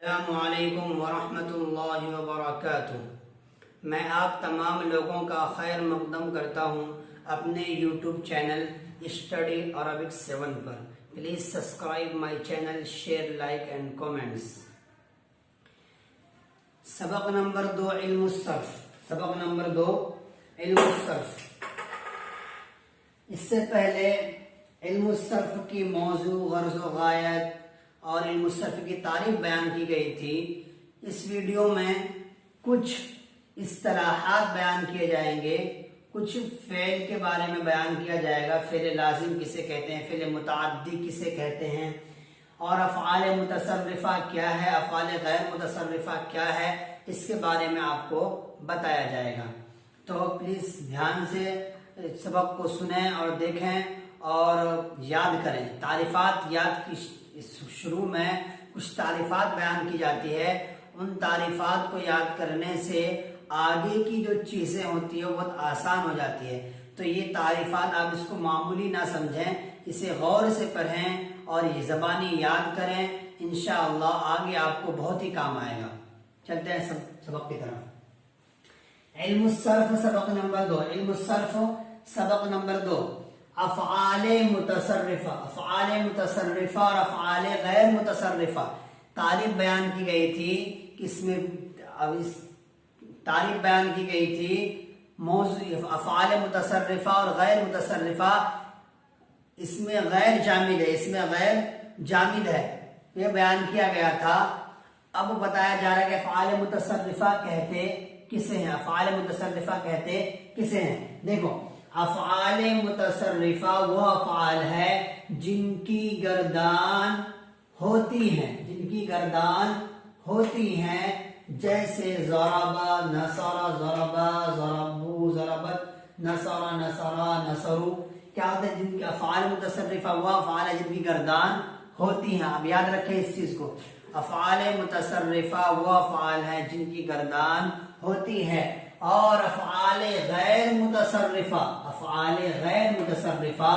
अस्सलामुअलैकुम वरहमतुल्लाहि वबरकातुहू। मैं आप तमाम लोगों का खैर मक़दम करता हूँ अपने यूट्यूब चैनल स्टडी अरबिक 7 पर। Please subscribe my channel, share, like and comments. सबक नंबर 2 इल्मुस सर्फ। सबक नंबर 2 इल्मुस सर्फ। इससे पहले इल्मुस सर्फ की मौजू, गर्ज़ व गायत और इल्मुस सर्फ की तारीफ बयान की गई थी। इस वीडियो में कुछ इस्तिलाहात बयान किए जाएंगे, कुछ फ़ेल के बारे में बयान किया जाएगा। फ़ेल लाजिम किसे कहते हैं, फ़ेल मुतअद्दी किसे कहते हैं, और अफ़आल मुतसर्रिफ़ा क्या है, अफ़आल गैर मुतसर्रिफ़ा क्या है, इसके बारे में आपको बताया जाएगा। तो प्लीज़ ध्यान से सबक को सुनें और देखें और याद करें। तारीफ़ात याद की शुरू में कुछ तारीफ़ात बयान की जाती है। उन तारीफ़ात को याद करने से आगे की जो चीज़ें होती है वो बहुत आसान हो जाती है। तो ये तारीफ़ात आप इसको मामूली ना समझें, इसे गौर से पढ़ें और ये ज़बानी याद करें। इंशाअल्लाह आगे आपको बहुत ही काम आएगा। चलते हैं सबक की तरफ। इल्मुस सर्फ सबक नंबर 2। इल्मुस सर्फ सबक नंबर 2। अफ़आले मुतसर्रिफ़ा, अफ़आले मुतसर्रिफ़ा और अफ़आले गैर मुतसर्रिफ़ा तारीफ बयान की गई थी। किसमें अब इस तारीफ बयान की गई थी मौजू अफ़आले मुतसर्रिफ़ा और गैर मुतसर्रिफ़ा। इसमें गैर जामिद है, इसमें गैर जामिद है, ये बयान किया गया था। अब बताया जा रहा है कि अफ़आले मुतसर्रिफ़ा कहते किसे हैं, अफ़आले मुतसर्रिफ़ा कहते किसे हैं। देखो, अफ़आले मुतसर्रिफ़ा वो अफ़आल है जिनकी गर्दान होती है, जिनकी गर्दान होती है, जैसे ज़रबा, नसरा, ज़रबा, ज़रबू, ज़रबत, नसरा, नसरा, नसरू। क्या होता है? जिनकी अफ़आल मुतसर्रिफ़ा वो अफ़आल है जिनकी गर्दान होती है। अब याद रखें इस चीज को, अफ़आले मुतसर्रिफ़ा वो अफ़आल है जिनकी गर्दान होती है, और अफ़आले गैर मुतसर्रिफ़ा, अफ़आले गैर मुतसर्रिफ़ा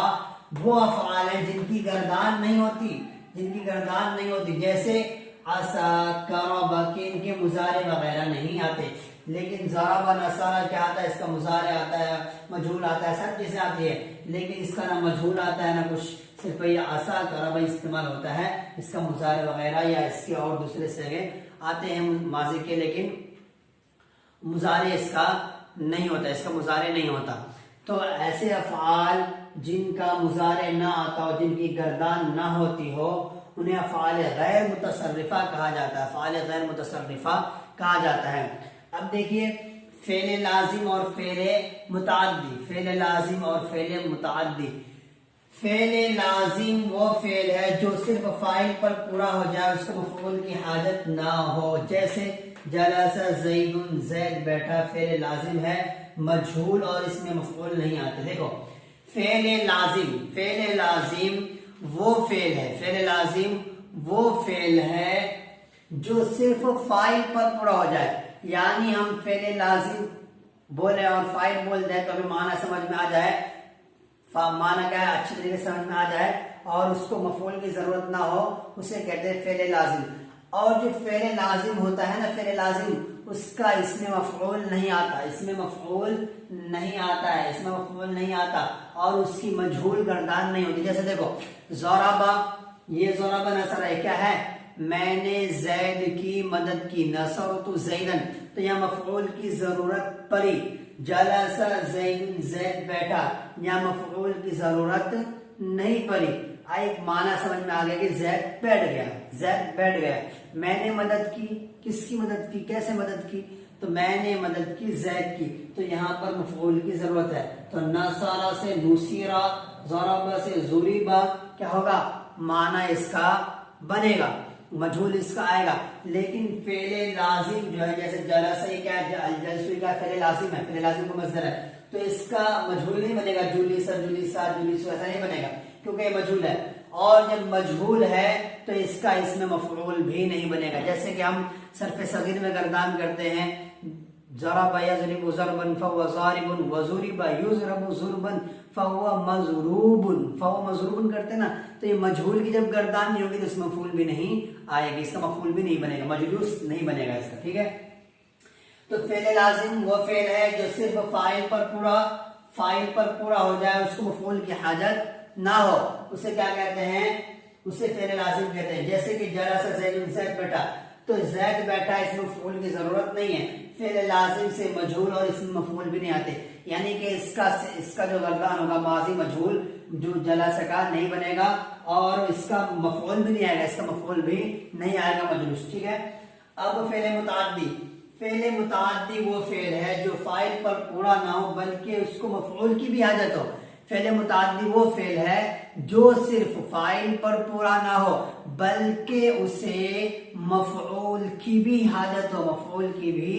वो अफ़आल है जिनकी गर्दान नहीं होती, जिनकी गर्दान नहीं होती। जैसे असा, करबा के इनके मुजारे वगैरह नहीं आते, लेकिन ज़रबा, नसरा क्या आता है? इसका मुजारे आता है, मजहूल आता है, सब चीजें आती है, लेकिन इसका ना मजहूल आता है ना कुछ, सिर्फ ये असा, करबा इस्तेमाल होता है। इसका मुजारे वगैरह या इसके और दूसरे सिगे आते हैं माजी के, लेकिन मुजारे इसका नहीं होता, इसका मुजारे नहीं होता। तो ऐसे अफ़आल जिनका मुजारे ना आता हो, जिनकी गर्दान ना होती हो, उन्हें अफ़आल गैर मुतसर्रिफ़ा कहा जाता है, अफ़आल गैर मुतसर्रिफ़ा कहा जाता है। अब देखिए, फ़ेल लाजिम और फ़ेल मुतअद्दी, फ़ेल लाजिम और फ़ेल मुतअद्दी। फ़ेल लाजिम वो फ़ेल है जो सिर्फ फ़ाइल पर पूरा हो जाए, उसको मफ़ऊल की हाजत ना हो। जैसे जलसा ज़ैदुन, ज़ैद बैठा, फ़ेल लाजिम है, मजहूल और इसमें मफ़ऊल नहीं आते। देखो, फ़ेल लाजिम, फ़ेल लाजिम वो फ़ेल है, फ़ेल लाजिम वो फ़ेल है जो सिर्फ फाइल पर पूरा हो जाए। यानी हम फ़ेल लाजिम बोले और फाइल बोल दें तो हमें माना समझ में आ जाए, माना क्या है अच्छी तरीके से समझ में आ जाए, और उसको मफ़ऊल की जरूरत ना हो, उसे कहते हैं फ़ेल लाजिम। और जो फ़ेल लाजिम होता है ना, फ़ेल लाजिम, उसका इसमें मफ़ऊल नहीं आता, इसमें मफ़ऊल नहीं आता है, इसमें मफ़ऊल नहीं आता, और उसकी मजहूल गर्दान नहीं होती। जैसे देखो, ज़रबा, ये ज़रबा नसरा है, क्या है? मैंने ज़ैद की मदद की, नसरतु ज़ैदन, तो यहाँ मफ़ऊल की जरूरत पड़ी। जलसा ज़ैदुन, ज़ैद बैठा, यहाँ मफ़ऊल की जरूरत नहीं पड़ी। एक माना समझ में आ गया कि ज़ैद बैठ गया, ज़ैद बैठ गया। मैंने मदद की, किसकी मदद की, कैसे मदद की? तो मैंने मदद की ज़ैद की, तो यहाँ पर मफ़ऊल की जरूरत है। तो नसरा से नुसीरा, ज़रबा से ज़ुरिबा, क्या होगा? माना इसका बनेगा, मजहूल इसका आएगा। लेकिन फ़ेल लाजिम जो है, जैसे जलसा, क्या है? जलसु का फ़ेल लाजिम है, फ़ेल लाजिम का मज़दर है, तो इसका मजहूल नहीं बनेगा, जुलिसा, जुलिसा, जुलिसु, ऐसा नहीं बनेगा, क्योंकि ये मजहूल है। और जब मजहूल है तो इसका इसमें मफ़ऊल भी नहीं बनेगा। जैसे कि हम सर्फ़ सगीर में गर्दान करते हैं, ज़रबा यज़रिबु ज़रबन फहुवा ज़ारिबुन, वज़ुरिबा युज़रबु ज़ुरबन फहुवा मज़रूबुन। फहुवा मज़रूबुन करते हैं ना, तो ये मजहूल की जब गर्दान नहीं होगी तो इसमें मफूल भी नहीं आएगी, इसका मफूल भी नहीं बनेगा, मजलूस नहीं बनेगा इसका, ठीक है। तो फेल लाजिम वो फेल है जो सिर्फ फाइल पर पूरा हो जाए, उसको मफूल की हाजत ना हो, उसे क्या कहते हैं, उसे फेल लाजिम कहते हैं। जैसे कि जलसा ज़ैदुन, ज़ैद बैठा, तो ज़ैद बैठा, इसमें मफूल की जरूरत नहीं है। फेल लाजिम से मजहूल और इसमें मफूल भी नहीं आते, यानी कि इसका जो गर्दान होगा माजी मजहूल जो जलसा का नहीं बनेगा और इसका मफूल भी नहीं आएगा, इसका मफूल भी नहीं आएगा, मजलूस, ठीक है। अब फेल मुताद्दी, फेल मुताद्दी वो फेल है जो फाइल पर पूरा ना हो बल्कि उसको मफऊल की भी हाजत हो। फेल मुताद्दी वो फेल है जो सिर्फ फाइल पर पूरा ना हो बल्कि उसे मफऊल की भी हाजत हो, मफऊल की भी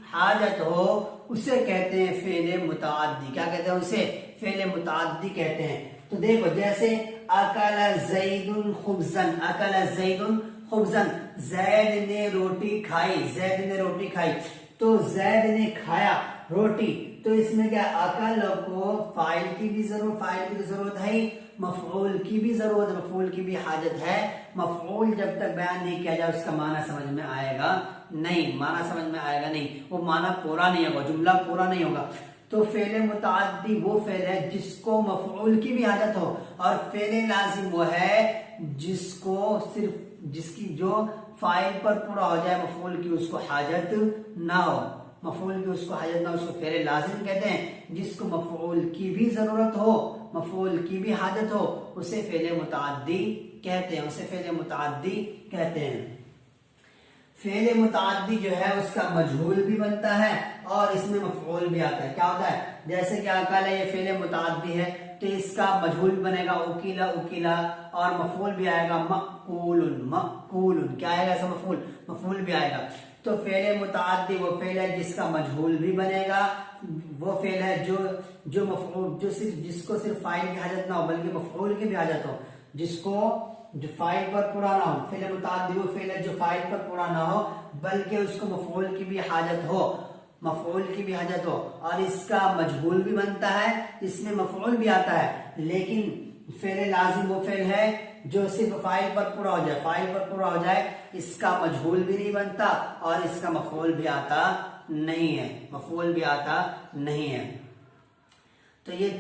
हाजत हो, उसे कहते हैं फेल मुताद्दी। क्या कहते हैं उसे? फेल मुताद्दी कहते हैं। तो देखो जैसे अकल ज़ैदुन खुब्ज़न, अकल ज़ैदुन खुब्ज़न, जैद ने रोटी खाई, जैद ने रोटी खाई, तो जैद ने खाया रोटी, तो इसमें क्या अकल को फाइल की भी जरूरत है, मफऊल की भी जरूरत, मफऊल की भी हाजत है। मफऊल जब तक बयान नहीं किया जाए उसका माना समझ में आएगा नहीं, माना समझ में आएगा नहीं, वो माना पूरा नहीं होगा, जुमला पूरा नहीं होगा। तो फेल मुताद्दी वो फेल है जिसको मफऊल की भी हाजत हो, और फेल लाजिम वो है जिसको सिर्फ जिसकी जो फाइल पर पूरा हो जाए, मफऊल की उसको हाजत ना हो, मफऊल की उसको हाजत ना हो, उसको फेल लाजिम कहते हैं। जिसको मफऊल की भी जरूरत हो, मफऊल की भी हाजत हो, उसे फेल मुताद्दी कहते हैं, उसे फेल मुताद्दी कहते हैं। फेल मुताद्दी जो है उसका मजहूल भी बनता है और इसमें मफऊल भी आता है। क्या होता है? जैसे कि अकल है, ये फेल मुताद्दी है, तो इसका मजहूल बनेगा उकीला, उकीला, और मफऊल भी आएगा मक़ूलुन, मक़ूलुन। क्या आएगा ऐसा? मफऊल भी आएगा। तो फेल मुताद्दी वो फेल है जिसका मजहूल भी बनेगा, वो फेल है जो मफऊल जिसको सिर्फ फाइल की हाजत ना हो बल्कि मफऊल की भी हाजत हो, जिसको जो फाइल पर पूरा ना हो। फेल मुताद्दी वो फेल है जो फाइल पर पूरा ना हो बल्कि उसको मफऊल की भी हाजत हो, मफऊल की भी हाजत हो, और इसका मजहूल भी बनता है, इसमें मफऊल भी आता है। लेकिन फेल लाजिम वो फेल है जो सिर्फ फाइल पर पूरा हो जाए, फाइल पर पूरा हो जाए, इसका मजहूल भी नहीं बनता और इसका मफऊल भी आता नहीं है, मफऊल भी आता नहीं है। तो ये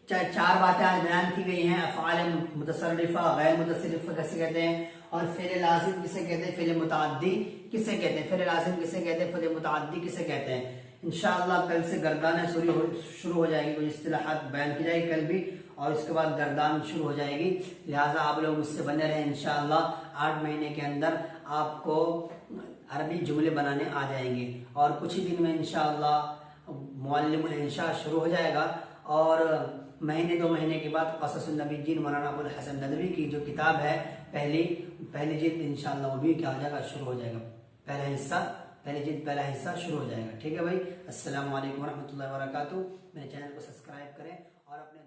चार बातें आज बयान की गई हैं। अफ़आल मुतसर्रिफा, गैर मुतसर्रिफा कैसे कहते हैं, और फेल लाजिम किसे कहते हैं, फेल मुताद्दी किसे कहते हैं, फेल लाजिम किसे कहते हैं, फेल मुताद्दी किसे कहते हैं। इंशाअल्लाह कल से गर्दान शुरू हो जाएगी, कुछ इस्तिलाहात बयान की जाएगी कल भी, और इसके बाद गर्दान शुरू हो जाएगी। लिहाजा आप लोग मुझसे बने रहें। इंशाअल्लाह 8 महीने के अंदर आपको अरबी जुमले बनाने आ जाएंगे, और कुछ ही दिन में इंशाअल्लाह मुअल्लिमुल इंशा शुरू हो जाएगा, और महीने 2 महीने के बाद क़ससुन नबीय्यीन मौलाना अबुल हसन नदवी की जो किताब है पहली जिल्द इंशाअल्लाह वो भी क्या हो जाएगा, शुरू हो जाएगा, पहली जिल्द पहला हिस्सा शुरू हो जाएगा। ठीक है भाई, अस्सलामु अलैकुम वरहमतुल्लाहि वबरकातुहू। मेरे चैनल को सब्सक्राइब करें और अपने